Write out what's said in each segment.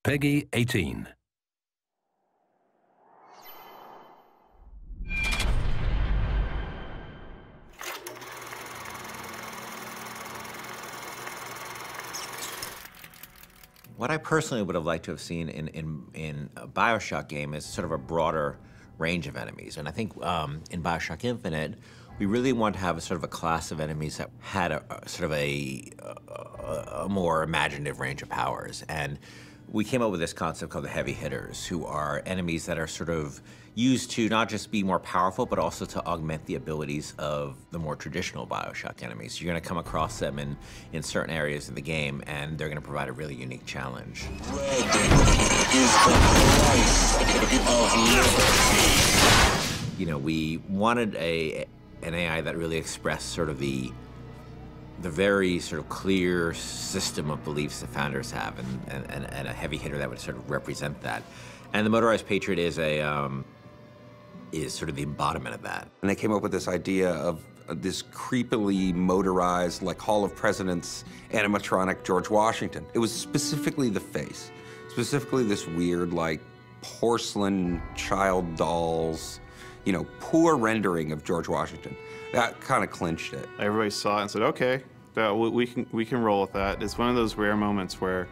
Peggy 18. What I personally would have liked to have seen in a Bioshock game is sort of a broader range of enemies. And I think in Bioshock Infinite, we really want to have a sort of a class of enemies that had a sort of a more imaginative range of powers. And we came up with this concept called the heavy hitters, who are enemies that are sort of used to not just be more powerful, but also to augment the abilities of the more traditional Bioshock enemies. You're going to come across them in certain areas of the game, and they're going to provide a really unique challenge. You know, we wanted an AI that really expressed sort of the very sort of clear system of beliefs that founders have, and a heavy hitter that would sort of represent that. And the Motorized Patriot is sort of the embodiment of that. And they came up with this idea of this creepily motorized, like Hall of Presidents animatronic George Washington. It was specifically the face, specifically this weird, like, porcelain child dolls, you know, poor rendering of George Washington. That kind of clinched it. Everybody saw it and said, okay, we can roll with that. It's one of those rare moments where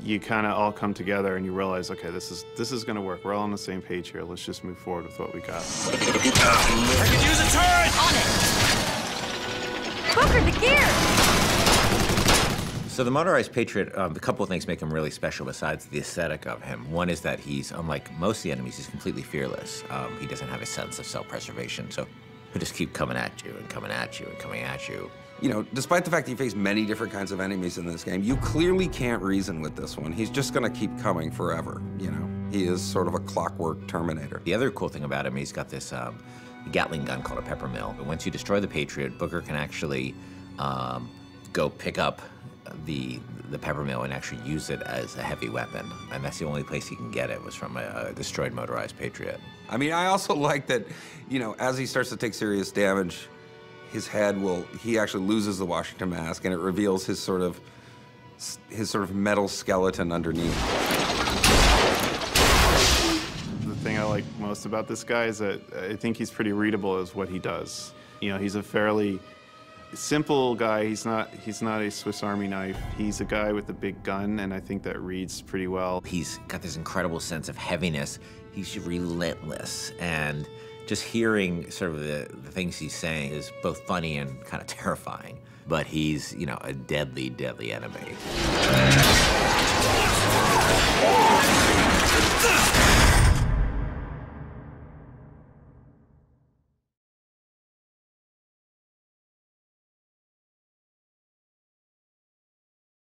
you kind of all come together and you realize, okay, this is going to work. We're all on the same page here. Let's just move forward with what we got. I can use a turret! On it! Booker, the gear! So the Motorized Patriot, a couple of things make him really special besides the aesthetic of him. One is that he's, unlike most of the enemies, he's completely fearless. He doesn't have a sense of self-preservation, so he'll just keep coming at you and coming at you and coming at you. You know, despite the fact that you face many different kinds of enemies in this game, you clearly can't reason with this one. He's just gonna keep coming forever, you know? He is sort of a clockwork Terminator. The other cool thing about him, he's got this Gatling gun called a peppermill. But once you destroy the Patriot, Booker can actually go pick up the peppermill and actually use it as a heavy weapon. And that's the only place he can get it, was from a destroyed Motorized Patriot. I mean, I also like that, you know, as he starts to take serious damage, his head he actually loses the Washington mask, and it reveals his sort of metal skeleton underneath. The thing I like most about this guy is that I think he's pretty readable as what he does. You know, he's a fairly simple guy. He's not a Swiss Army knife. He's a guy with a big gun, and I think that reads pretty well. He's got this incredible sense of heaviness. He's relentless, and just hearing sort of the things he's saying is both funny and kind of terrifying. But he's, you know, a deadly, deadly enemy.